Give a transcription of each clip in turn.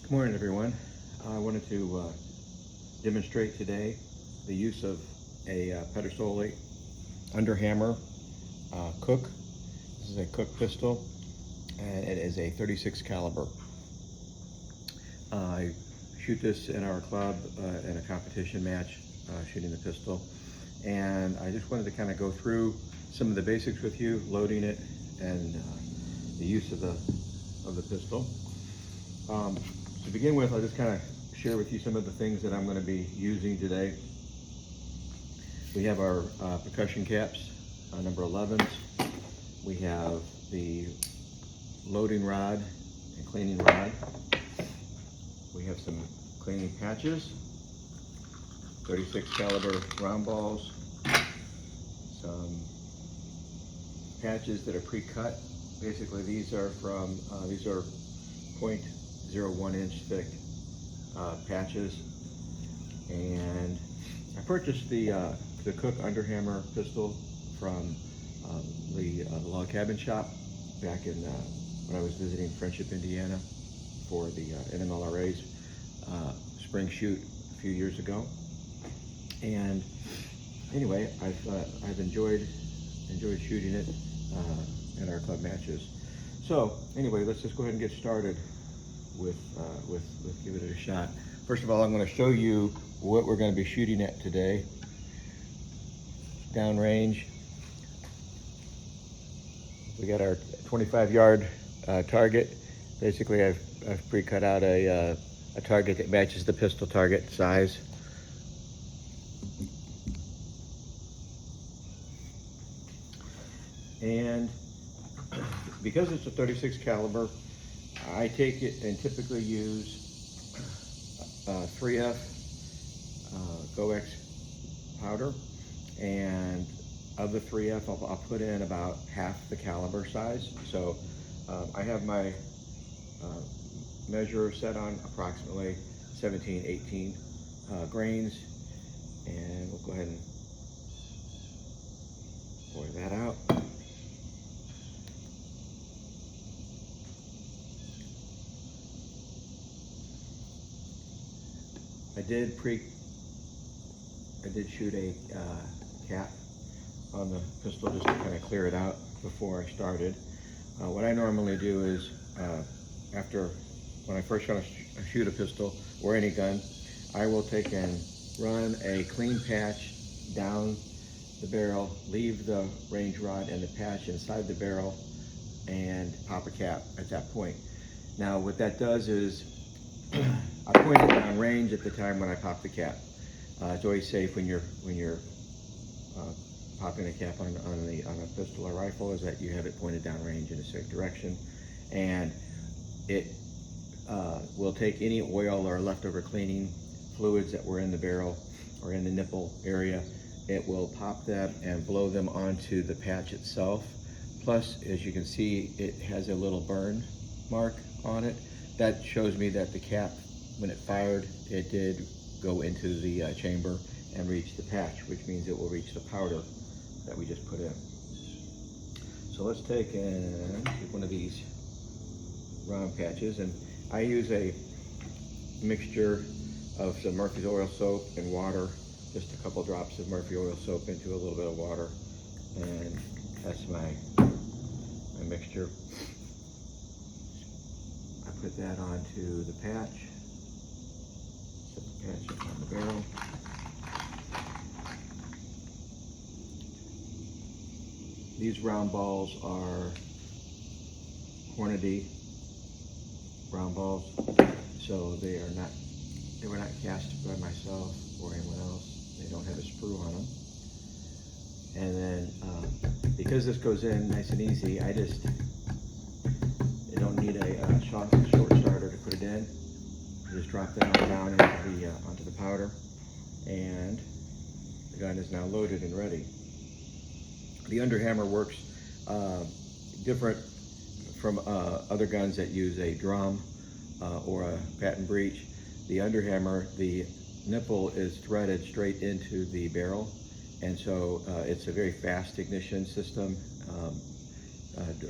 Good morning, everyone. I wanted to demonstrate today the use of a Pedersoli Underhammer Cook. This is a Cook pistol, and it is a 36 caliber. I shoot this in our club in a competition match, shooting the pistol, and I just wanted to kind of go through some of the basics with you, loading it, and the use of the pistol. To begin with, I'll just kind of share with you some of the things that I'm going to be using today. We have our percussion caps, number 11s. We have the loading rod and cleaning rod. We have some cleaning patches, 36 caliber round balls, some patches that are pre-cut. Basically, these are from these are 0.01 inch thick patches, and I purchased the Cook Underhammer pistol from the log cabin shop back in when I was visiting Friendship, Indiana, for the NMLRA's spring shoot a few years ago. And anyway, I've enjoyed shooting it in our club matches. So anyway, let's just go ahead and get started with giving it a shot. First of all, I'm going to show you what we're going to be shooting at today. Downrange, we got our 25-yard target. Basically, I've pre-cut out a target that matches the pistol target size. And because it's a 36 caliber, I take it and typically use 3F GoX powder, and of the 3F, I'll put in about half the caliber size. So I have my measure set on approximately 17, 18 grains, and we'll go ahead and pour that out. I did shoot a cap on the pistol just to kind of clear it out before I started. What I normally do is, when I first shoot a pistol or any gun, I will take and run a clean patch down the barrel, leave the range rod and the patch inside the barrel, and pop a cap at that point. Now what that does is, I point it down range at the time when I pop the cap. It's always safe when you're popping a cap on a pistol or rifle, is that you have it pointed down range in a safe direction, and it will take any oil or leftover cleaning fluids that were in the barrel or in the nipple area. It will pop them and blow them onto the patch itself. Plus, as you can see, it has a little burn mark on it. That shows me that the cap, when it fired, it did go into the chamber and reach the patch, which means it will reach the powder that we just put in. So let's take one of these round patches, and I use a mixture of some Murphy's oil soap and water, just a couple drops of Murphy oil soap into a little bit of water, and that's my mixture. I put that onto the patch, set the patch up on the barrel. These round balls are Hornady round balls, so they were not cast by myself or anyone else. They don't have a sprue on them. And then because this goes in nice and easy, I don't need a short starter to put it in. I just drop that down onto the powder, and the gun is now loaded and ready. The Underhammer works different from other guns that use a drum or a patent breech. The Underhammer, the nipple is threaded straight into the barrel, and so it's a very fast ignition system,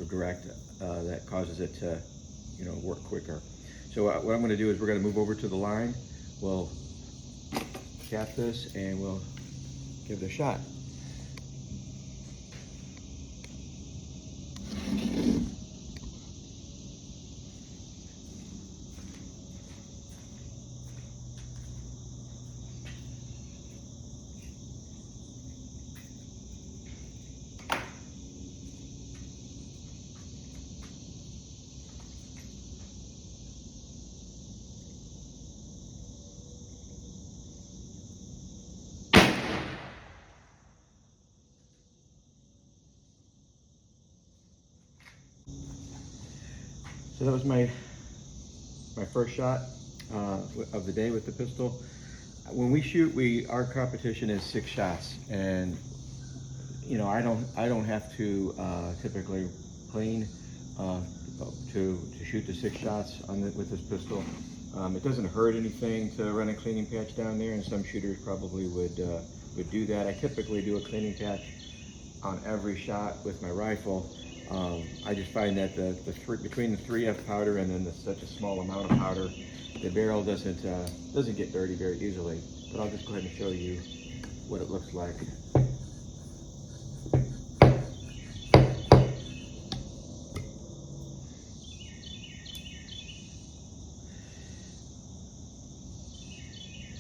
direct, that causes it to work quicker. So what I'm going to do is we're going to move over to the line. We'll cap this and we'll give it a shot. So that was my first shot of the day with the pistol. When we shoot, our competition is 6 shots, and you know I don't have to typically clean to shoot the 6 shots with this pistol. It doesn't hurt anything to run a cleaning patch down there, and some shooters probably would do that. I typically do a cleaning patch on every shot with my rifle. I just find that between the 3F powder and then such a small amount of powder, the barrel doesn't get dirty very easily. But I'll just go ahead and show you what it looks like.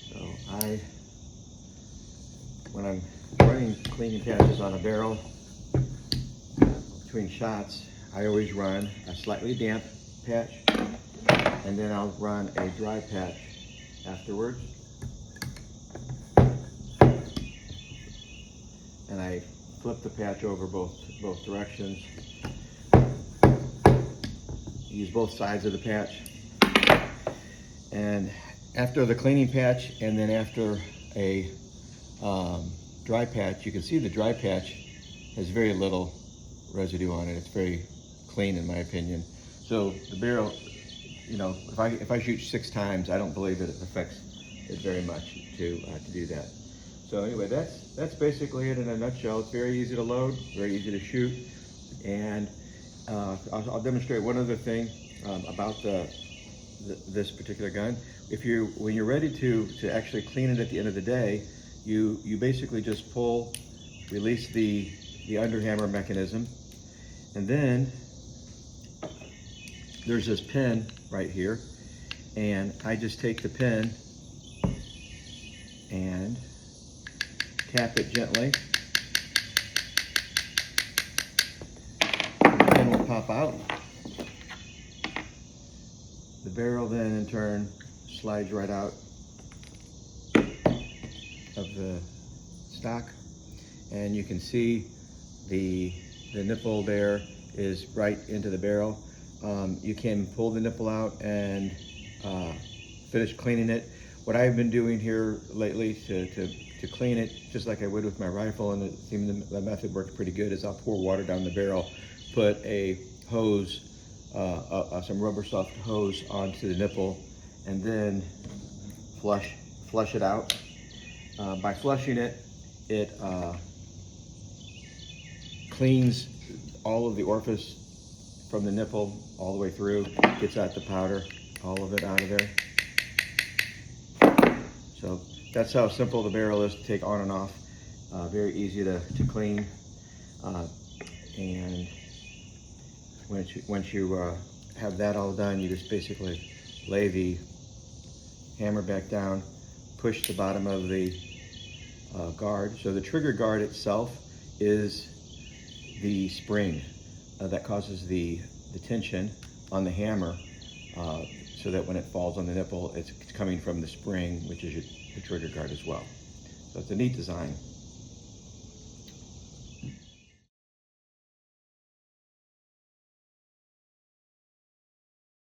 So when I'm running cleaning patches on a barrel, between shots, I always run a slightly damp patch, and then I'll run a dry patch afterwards. And I flip the patch over both directions. Use both sides of the patch. And after the cleaning patch, and then after a dry patch, you can see the dry patch has very little residue on it. It's very clean in my opinion. So the barrel, you know, if I shoot 6 times, I don't believe it affects it very much to do that. So anyway, that's basically it in a nutshell. It's very easy to load, very easy to shoot, and I'll demonstrate one other thing about this particular gun. When you're ready to actually clean it at the end of the day, you basically just release the Underhammer mechanism, and then there's this pin right here, and I just take the pin and tap it gently. The pin will pop out. The barrel then in turn slides right out of the stock, and you can see the nipple there is right into the barrel. You can pull the nipple out and finish cleaning it. What I've been doing here lately to clean it, just like I would with my rifle, and it seemed the method worked pretty good, is I'll pour water down the barrel, put a hose, some rubber soft hose onto the nipple, and then flush it out. By flushing it, it cleans all of the orifice from the nipple all the way through, gets out the powder, all of it out of there. So that's how simple the barrel is to take on and off. Very easy to clean. And once you have that all done, you just basically lay the hammer back down, push the bottom of the guard. So the trigger guard itself is the spring that causes the tension on the hammer, so that when it falls on the nipple, it's coming from the spring, which is the trigger guard as well. So it's a neat design.